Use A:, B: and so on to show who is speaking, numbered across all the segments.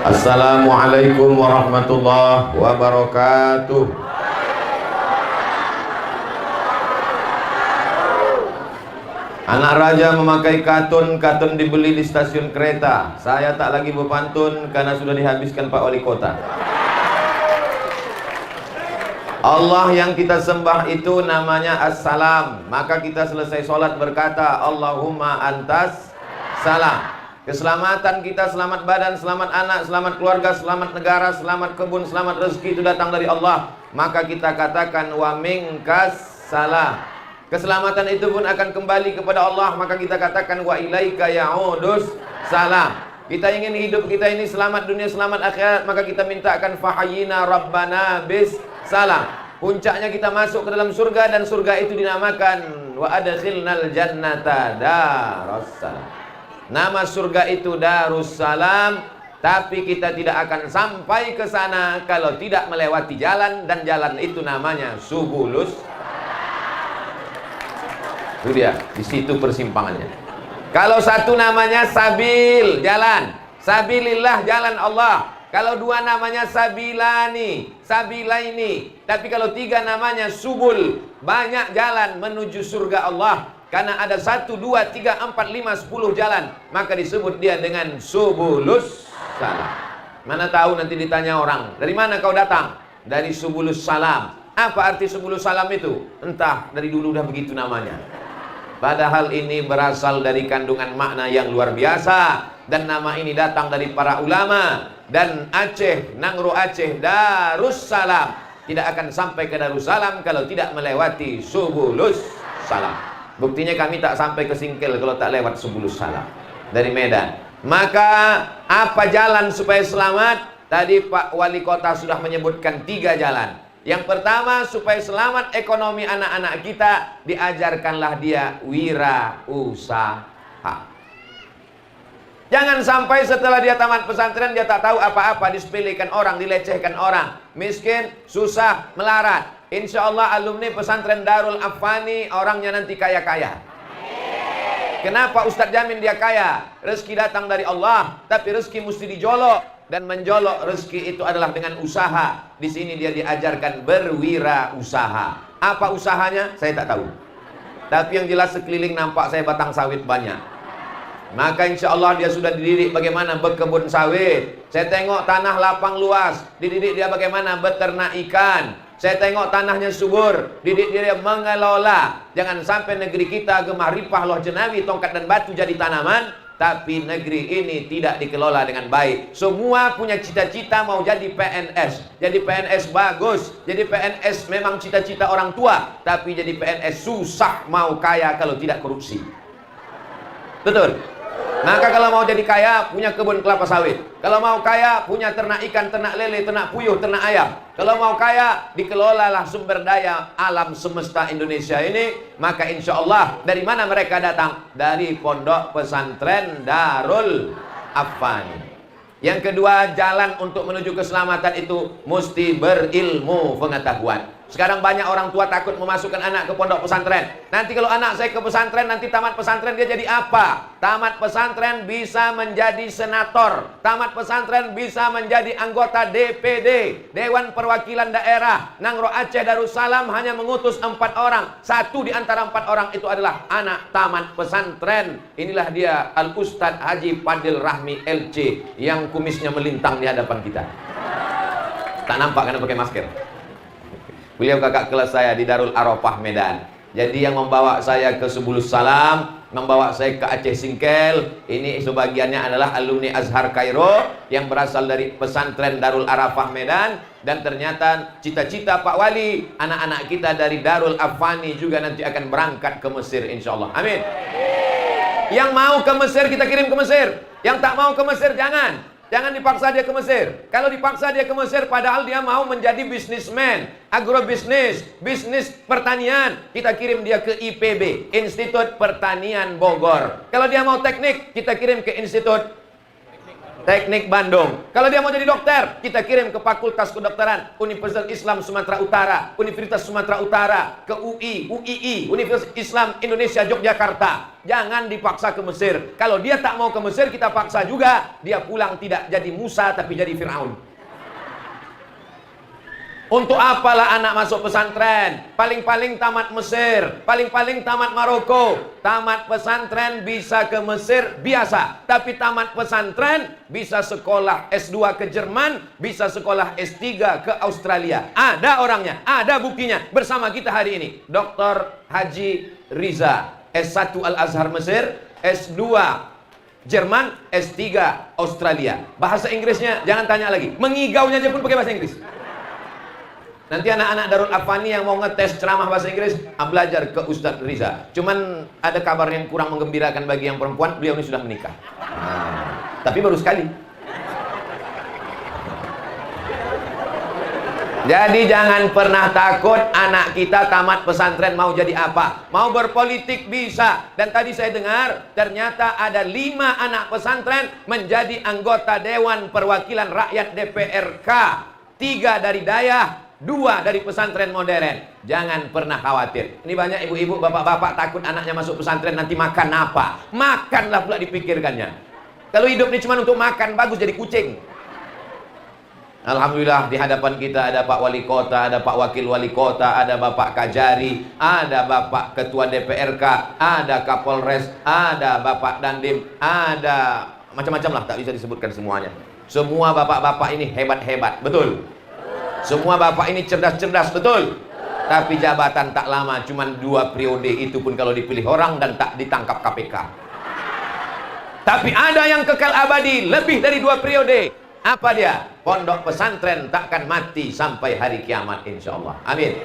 A: Assalamualaikum warahmatullahi wabarakatuh. Anak raja memakai katun dibeli di stasiun kereta. Saya tak lagi berpantun karena sudah dihabiskan Pak Wali Kota. Allah yang kita sembah itu namanya As-Salam. Maka kita selesai sholat berkata Allahumma antas salam. Keselamatan kita, selamat badan, selamat anak, selamat keluarga, selamat negara, selamat kebun, selamat rezeki itu datang dari Allah. Maka kita katakan wa minkas salam. Keselamatan itu pun akan kembali kepada Allah. Maka kita katakan wa ilaika ya'udus salam. Kita ingin hidup kita ini selamat dunia, selamat akhirat. Maka kita mintakan fahayyina rabbana bis salam. Puncaknya kita masuk ke dalam surga, dan surga itu dinamakan wa adkhilnal jannata darussalam. Nama surga itu Darussalam, tapi kita tidak akan sampai ke sana kalau tidak melewati jalan, dan jalan itu namanya Subulus. Itu dia, di situ persimpangannya. Kalau satu namanya Sabil, jalan. Sabilillah, jalan Allah. Kalau dua namanya Sabilani, Sabilaini. Tapi kalau tiga namanya Subul, banyak jalan menuju surga Allah. Karena ada 1, 2, 3, 4, 5, 10 jalan. Maka disebut dia dengan Subulus Salam. Mana tahu nanti ditanya orang, dari mana kau datang? Dari Subulus Salam. Apa arti Subulus Salam itu? Entah, dari dulu udah begitu namanya. Padahal ini berasal dari kandungan makna yang luar biasa. Dan nama ini datang dari para ulama. Dan Aceh, Nangro Aceh, Darussalam tidak akan sampai ke Darussalam kalau tidak melewati Subulus Salam. Buktinya kami tak sampai ke Singkil kalau tak lewat Subulus Salam dari Medan. Maka apa jalan supaya selamat? Tadi Pak Wali Kota sudah menyebutkan 3 jalan. Yang pertama, supaya selamat ekonomi anak-anak kita, diajarkanlah dia wirausaha. Jangan sampai setelah dia tamat pesantren dia tak tahu apa-apa, disepelekan orang, dilecehkan orang, miskin, susah, melarat. Insya Allah alumni pesantren Darul Afani orangnya nanti kaya-kaya. Kenapa Ustadz jamin dia kaya? Rezeki datang dari Allah, tapi rezeki mesti dijolok. Dan menjolok rezeki itu adalah dengan usaha. Di sini dia diajarkan berwirausaha. Apa usahanya? Saya tak tahu. Tapi yang jelas sekeliling nampak saya batang sawit banyak. Maka insya Allah dia sudah dididik bagaimana berkebun sawit. Saya tengok tanah lapang luas, dididik dia bagaimana beternak ikan. Saya tengok tanahnya subur, didik dia mengelola. Jangan sampai negeri kita gemah ripah loh jenawi, tongkat dan batu jadi tanaman, tapi negeri ini tidak dikelola dengan baik. Semua punya cita-cita mau jadi PNS. Jadi PNS bagus, jadi PNS memang cita-cita orang tua, tapi jadi PNS susah mau kaya kalau tidak korupsi. Betul? Maka kalau mau jadi kaya, punya kebun kelapa sawit. Kalau mau kaya, punya ternak ikan, ternak lele, ternak puyuh, ternak ayam. Kalau mau kaya, dikelolalah sumber daya alam semesta Indonesia ini. Maka insya Allah, dari mana mereka datang? Dari pondok pesantren Darul Afani. Yang kedua, jalan untuk menuju keselamatan itu mesti berilmu pengetahuan. Sekarang banyak orang tua takut memasukkan anak ke pondok pesantren. Nanti kalau anak saya ke pesantren, nanti tamat pesantren dia jadi apa? Tamat pesantren bisa menjadi senator. Tamat pesantren bisa menjadi anggota DPD, Dewan Perwakilan Daerah. Nangro Aceh Darussalam hanya mengutus 4 orang. 1 di antara 4 orang itu adalah anak tamat pesantren. Inilah dia Al-Ustadz Haji Fadil Rahmi LC yang kumisnya melintang di hadapan kita. Tak nampak karena pakai masker. Beliau kakak kelas saya di Darul Arafah Medan. Jadi yang membawa saya ke Subulus Salam, membawa saya ke Aceh Singkel, ini sebagiannya adalah alumni Azhar Kairo yang berasal dari pesantren Darul Arafah Medan. Dan ternyata cita-cita Pak Wali, anak-anak kita dari Darul Afani juga nanti akan berangkat ke Mesir insya Allah. Amin. Yang mau ke Mesir kita kirim ke Mesir. Yang tak mau ke Mesir jangan. Jangan dipaksa dia ke Mesir. Kalau dipaksa dia ke Mesir padahal dia mau menjadi bisnismen, agrobisnis, bisnis pertanian, kita kirim dia ke IPB, Institut Pertanian Bogor. Kalau dia mau teknik, kita kirim ke Institut Teknik Bandung. Kalau dia mau jadi dokter, kita kirim ke Fakultas Kedokteran Universitas Islam Sumatera Utara, Universitas Sumatera Utara, ke UI, UII, Universitas Islam Indonesia Yogyakarta. Jangan dipaksa ke Mesir. Kalau dia tak mau ke Mesir, kita paksa juga. Dia pulang tidak jadi Musa, tapi jadi Fir'aun. Untuk apalah anak masuk pesantren? Paling-paling tamat Mesir, paling-paling tamat Maroko. Tamat pesantren bisa ke Mesir biasa, tapi tamat pesantren bisa sekolah S2 ke Jerman, bisa sekolah S3 ke Australia. Ada orangnya, ada buktinya bersama kita hari ini. Dr. Haji Riza, S1 Al-Azhar Mesir, S2 Jerman, S3 Australia. Bahasa Inggrisnya jangan tanya lagi, mengigaunya aja pun pakai bahasa Inggris. Nanti anak-anak Darul Afani yang mau ngetes ceramah bahasa Inggris, belajar ke Ustadz Riza. Cuman ada kabar yang kurang menggembirakan bagi yang perempuan, beliau ini sudah menikah. Tapi baru sekali. Jadi jangan pernah takut anak kita tamat pesantren mau jadi apa. Mau berpolitik bisa. Dan tadi saya dengar ternyata ada 5 anak pesantren menjadi anggota Dewan Perwakilan Rakyat DPRK. 3 dari Dayah, 2 dari pesantren modern. Jangan pernah khawatir. Ini banyak ibu-ibu, bapak-bapak takut anaknya masuk pesantren nanti makan apa. Makanlah pula dipikirkannya. Kalau hidup ini cuma untuk makan, bagus jadi kucing. Alhamdulillah di hadapan kita ada Pak Wali Kota, ada Pak Wakil Wali Kota, ada Bapak Kajari, ada Bapak Ketua DPRK, ada Kapolres, ada Bapak Dandim, ada macam-macam lah, tak bisa disebutkan semuanya. Semua bapak-bapak ini hebat-hebat, betul? Semua bapak ini cerdas-cerdas, betul? Tapi jabatan tak lama, cuma 2 periode, itu pun kalau dipilih orang dan tak ditangkap KPK. Tapi ada yang kekal abadi, lebih dari 2 periode. Apa dia? Pondok pesantren takkan mati sampai hari kiamat, insya Allah. Amin.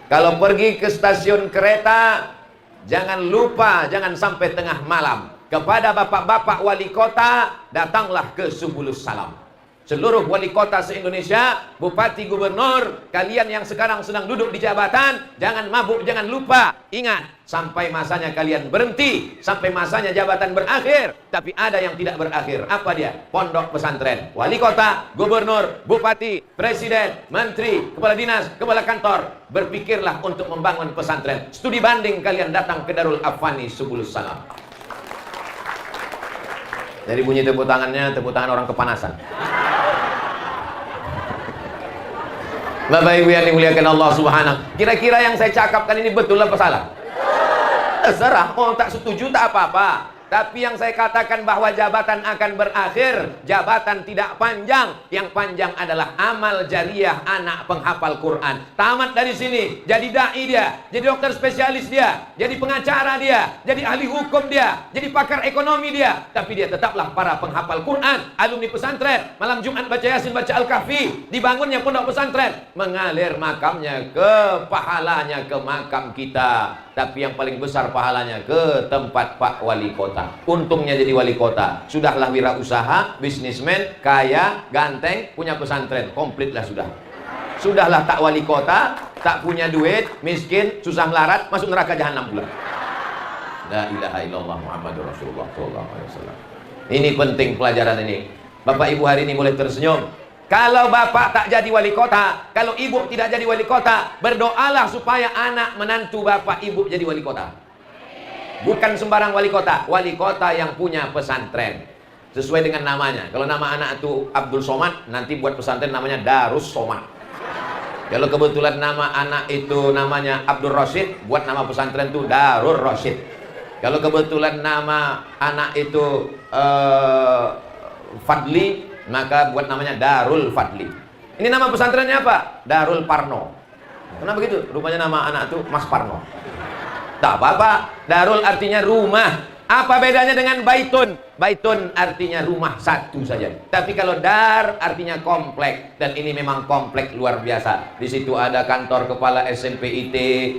A: Kalau pergi ke stasiun kereta, jangan lupa, jangan sampai tengah malam. Kepada bapak-bapak wali kota, datanglah ke Subulus Salam. Seluruh wali kota se-Indonesia, bupati, gubernur, kalian yang sekarang sedang duduk di jabatan, jangan mabuk, jangan lupa. Ingat, sampai masanya kalian berhenti, sampai masanya jabatan berakhir. Tapi ada yang tidak berakhir. Apa dia? Pondok pesantren. Wali kota, gubernur, bupati, presiden, menteri, kepala dinas, kepala kantor, berpikirlah untuk membangun pesantren. Studi banding kalian datang ke Darul Afani Subulus Salam. Dari bunyi tepuk tangannya, tepuk tangan orang kepanasan. Bapak Ibu yang dimuliakan Allah Subhanahu. Kira-kira yang saya cakapkan ini betul apa salah? Terserah, mau tak setuju tak apa-apa. Tapi yang saya katakan bahwa jabatan akan berakhir, jabatan tidak panjang. Yang panjang adalah amal jariah anak penghafal Quran. Tamat dari sini, jadi dai dia, jadi dokter spesialis dia, jadi pengacara dia, jadi ahli hukum dia, jadi pakar ekonomi dia. Tapi dia tetaplah para penghafal Quran, alumni pesantren. Malam Jumat baca Yasin, baca Al-Kahfi, dibangunnya pondok pesantren, mengalir makamnya ke pahalanya ke makam kita. Tapi yang paling besar pahalanya ke tempat Pak Wali Kota. Untungnya jadi wali kota. Sudahlah wirausaha, bisnismen, kaya, ganteng, punya pesantren. Komplitlah sudah. Sudahlah tak wali kota, tak punya duit, miskin, susah melarat, masuk neraka jahanam pula. La ilaha illallah Muhammadur Rasulullah sallallahu alaihi wasallam. Ini penting pelajaran ini. Bapak Ibu hari ini mulai tersenyum. Kalau bapak tak jadi wali kota, kalau ibu tidak jadi wali kota, berdoalah supaya anak menantu bapak ibu jadi wali kota. Bukan sembarang wali kota yang punya pesantren. Sesuai dengan namanya. Kalau nama anak itu Abdul Somad, nanti buat pesantren namanya Darus Somad. Kalau kebetulan nama anak itu namanya Abdul Rashid, buat nama pesantren itu Darul Rashid. Kalau kebetulan nama anak itu Fadli, maka buat namanya Darul Fadli. Ini nama pesantrennya apa? Darul Parno. Kenapa begitu? Rupanya nama anak itu Mas Parno. Tak apa-apa. Darul artinya rumah. Apa bedanya dengan baitun? Baitun artinya rumah satu saja. Tapi kalau dar artinya komplek, dan ini memang komplek luar biasa. Di situ ada kantor kepala SMPIT,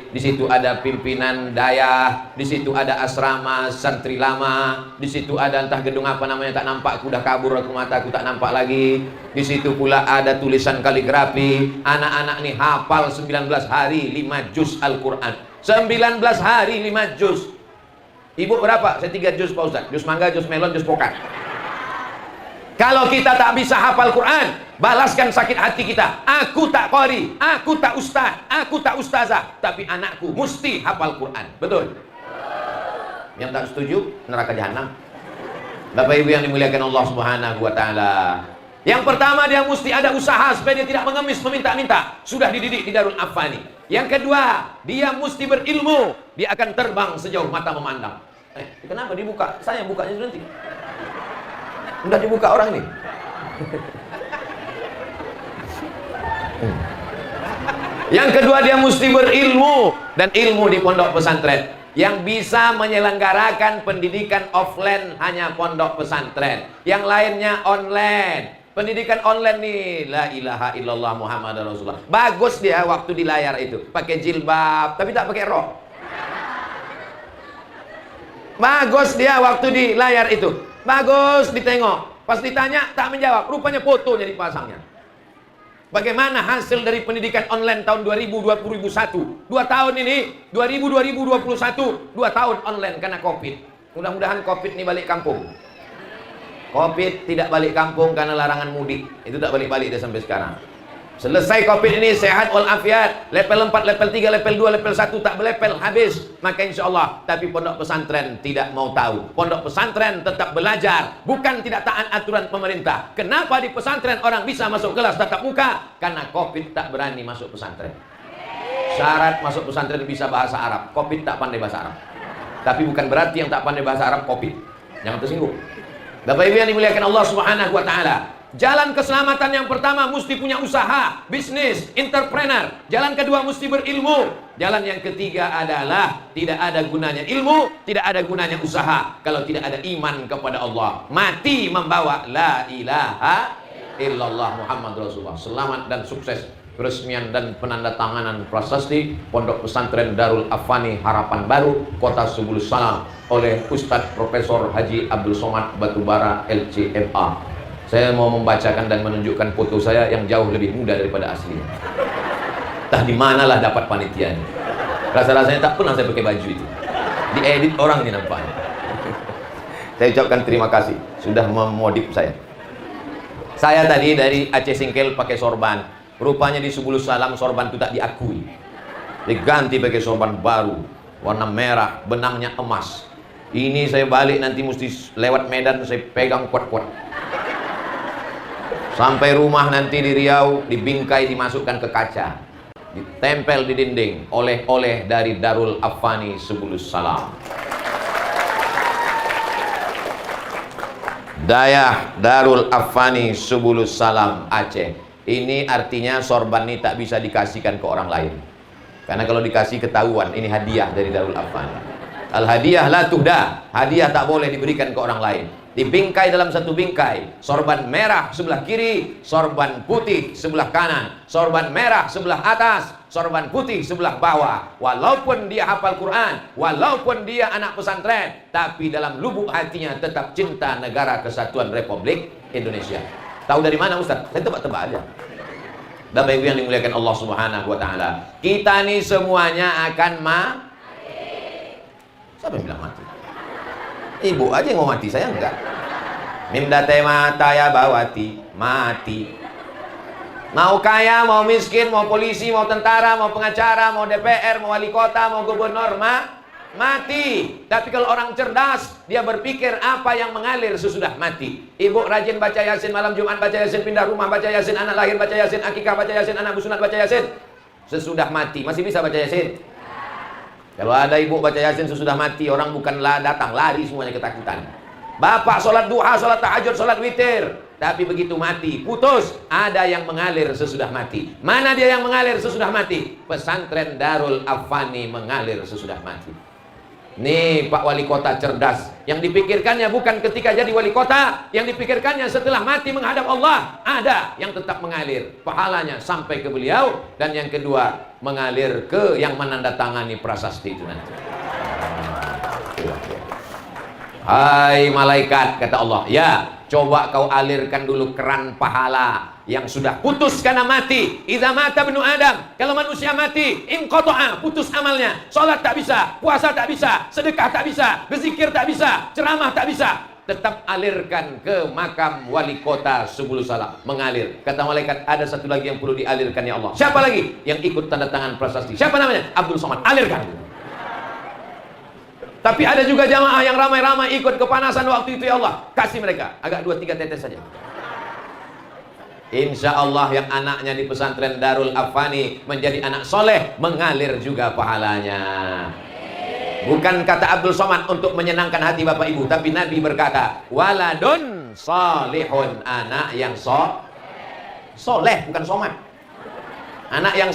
A: di situ ada pimpinan dayah, di situ ada asrama santri lama, di situ ada entah gedung apa namanya tak nampak, aku udah kabur aku mataku tak nampak lagi. Di situ pula ada tulisan kaligrafi. Anak-anak nih hafal 19 hari 5 juz Al-Qur'an. 19 hari 5 juz. Ibu berapa? Saya 3 juz Pak Ustaz. Juz mangga, juz melon, juz pokat. Kalau kita tak bisa hafal Quran, balaskan sakit hati kita. Aku tak qari, aku tak ustaz, aku tak ustazah, tapi anakku mesti hafal Quran. Betul? Yang tak setuju, neraka jahanam. Bapak Ibu yang dimuliakan Allah Subhanahu wa taala. Yang pertama, dia mesti ada usaha supaya dia tidak mengemis meminta-minta. Sudah dididik di Darul Afani. Yang kedua, dia mesti berilmu. Dia akan terbang sejauh mata memandang. Kenapa dibuka? Saya bukanya nanti. Udah dibuka orang ini. Yang kedua, dia mesti berilmu, dan ilmu di pondok pesantren. Yang bisa menyelenggarakan pendidikan offline hanya pondok pesantren. Yang lainnya online. Pendidikan online nih, la ilaha illallah Muhammad Rasulullah. Bagus dia waktu di layar itu, pakai jilbab, tapi tak pakai rok. Bagus dia waktu di layar itu, bagus ditengok. Pas ditanya tak menjawab, rupanya fotonya dipasangnya. Bagaimana hasil dari pendidikan online tahun 2021? 2 tahun ini, 2021, 2 tahun online karena Covid. Mudah-mudahan Covid ini balik kampung. Covid tidak balik kampung karena larangan mudik. Itu tak balik-balik dia sampai sekarang. Selesai Covid ini sehat walafiat, level 4, level 3, level 2, level 1 tak belepel habis. Maka insya Allah, tapi pondok pesantren tidak mau tahu. Pondok pesantren tetap belajar, bukan tidak taat aturan pemerintah. Kenapa di pesantren orang bisa masuk kelas tatap muka? Karena Covid tak berani masuk pesantren. Syarat masuk pesantren bisa bahasa Arab. Covid tak pandai bahasa Arab. Tapi bukan berarti yang tak pandai bahasa Arab Covid. Jangan tersinggung. Bapak Ibu yang dimuliakan Allah Subhanahu wa taala. Jalan keselamatan yang pertama mesti punya usaha, bisnis, entrepreneur. Jalan kedua mesti berilmu. Jalan yang ketiga adalah tidak ada gunanya ilmu, tidak ada gunanya usaha kalau tidak ada iman kepada Allah. Mati membawa la ilaha illallah Muhammad Rasulullah. Selamat dan sukses peresmian dan penandatanganan prasasti Pondok Pesantren Darul Afani Harapan Baru, Kota Subulus Salam oleh Ustadz Profesor Haji Abdul Somad Batubara LCMA. Saya mau membacakan dan menunjukkan foto saya yang jauh lebih muda daripada aslinya. Entah di manalah dapat panitianya. Rasa-rasanya tak pernah saya pakai baju itu. Diedit orang ini nampaknya. Saya ucapkan terima kasih sudah memodif saya. Saya tadi dari Aceh Singkil pakai sorban. Rupanya di Subulus Salam sorban itu tak diakui. Diganti pakai sorban baru, warna merah, benangnya emas. Ini saya balik nanti mesti lewat Medan saya pegang kuat-kuat. Sampai rumah nanti di Riau, dibingkai, dimasukkan ke kaca, ditempel di dinding, oleh-oleh dari Darul Afani Subulus Salam. Dayah Darul Afani Subulus Salam Aceh. Ini artinya sorban ini tak bisa dikasihkan ke orang lain. Karena kalau dikasih ketahuan, ini hadiah dari Darul Afani. Al-hadiah la tuhda. Hadiah tak boleh diberikan ke orang lain. Dibingkai dalam satu bingkai, sorban merah sebelah kiri, sorban putih sebelah kanan, sorban merah sebelah atas, sorban putih sebelah bawah. Walaupun dia hafal Quran, walaupun dia anak pesantren, tapi dalam lubuk hatinya tetap cinta negara kesatuan Republik Indonesia. Tahu dari mana Ustaz? Saya tebak-tebak aja. Bapak Ibu yang dimuliakan Allah Subhanahu wa taala. Kita nih semuanya akan mati. Siapa yang bilang mati? Ibu aja yang mau mati, saya enggak. Mimdate mata ya bawati, mati. Mau kaya, mau miskin, mau polisi, mau tentara, mau pengacara, mau DPR, mau wali kota, mau gubernur, mati. Tapi kalau orang cerdas, dia berpikir apa yang mengalir sesudah mati. Ibu rajin baca Yasin malam Jumat, baca Yasin pindah rumah, baca Yasin anak lahir, baca Yasin akikah, baca Yasin anak busunat, baca Yasin sesudah mati. Masih bisa baca Yasin? Kalau ada ibu baca Yasin sesudah mati, orang bukan datang, lari semuanya ketakutan. Bapak sholat duha, sholat tahajud, sholat witir, tapi begitu mati, putus. Ada yang mengalir sesudah mati. Mana dia yang mengalir sesudah mati? Pesantren Darul Afani mengalir sesudah mati. Nih Pak Wali Kota cerdas. Yang dipikirkannya bukan ketika jadi wali kota, yang dipikirkannya setelah mati menghadap Allah. Ada yang tetap mengalir, pahalanya sampai ke beliau. Dan yang kedua, mengalir ke yang menandatangani prasasti itu nanti. Hai malaikat, kata Allah, ya coba kau alirkan dulu keran pahala yang sudah putus karena mati. Idza mata ibnu Adam, kalau manusia mati, inqata'a, putus amalnya. Salat tak bisa, puasa tak bisa, sedekah tak bisa, berzikir tak bisa, ceramah tak bisa. tetap alirkan ke makam wali kota Subul Salam. Mengalir. Kata malaikat, ada satu lagi yang perlu dialirkan ya Allah. Siapa lagi? Yang ikut tanda tangan prasasti. Siapa namanya? Abdul Somad. Alirkan. Tapi ada juga jamaah yang ramai-ramai ikut kepanasan waktu itu ya Allah. Kasih mereka. Agak 2-3 tetes saja. Insya Allah yang anaknya di pesantren Darul Afani menjadi anak soleh, mengalir juga pahalanya. Bukan kata Abdul Somad untuk menyenangkan hati bapak ibu, tapi Nabi berkata, waladun salihun, anak yang soleh, bukan somad. Anak yang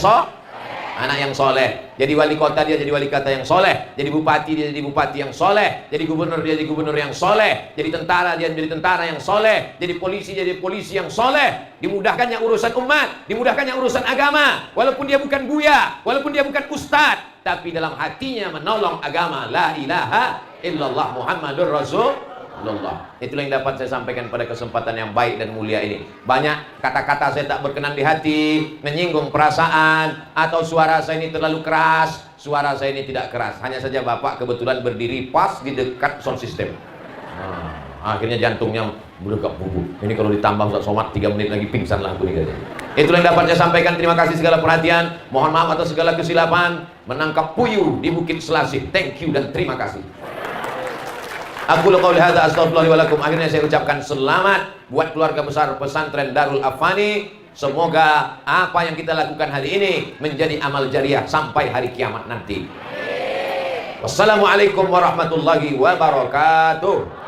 A: soleh. Jadi wali kota dia jadi wali kota yang soleh, jadi bupati dia jadi bupati yang soleh, jadi gubernur dia jadi gubernur yang soleh, jadi tentara dia jadi tentara yang soleh, jadi polisi dia jadi polisi yang soleh. Dimudahkannya urusan umat, dimudahkannya urusan agama, walaupun dia bukan buya, walaupun dia bukan ustadz, tapi dalam hatinya menolong agama. La ilaha illallah Muhammadur Rasulullah. Itulah yang dapat saya sampaikan pada kesempatan yang baik dan mulia ini. Banyak kata-kata saya tak berkenan di hati, menyinggung perasaan, atau suara saya ini terlalu keras. Suara saya ini tidak keras, hanya saja bapak kebetulan berdiri pas di dekat sound system. Akhirnya jantungnya berdetak bubu. Ini kalau ditambah Ustaz Somad 3 menit lagi pingsan lah aku nih katanya. Itulah yang dapat saya sampaikan. Terima kasih segala perhatian. Mohon maaf atas segala kesilapan. Menangkap puyuh di Bukit Selasih. Thank you dan terima kasih. Aku qouli hadza astaghfirullah wa lakum. Akhirnya saya ucapkan selamat buat keluarga besar pesantren Darul Afani. Semoga apa yang kita lakukan hari ini menjadi amal jariah sampai hari kiamat nanti. Wassalamualaikum warahmatullahi wabarakatuh.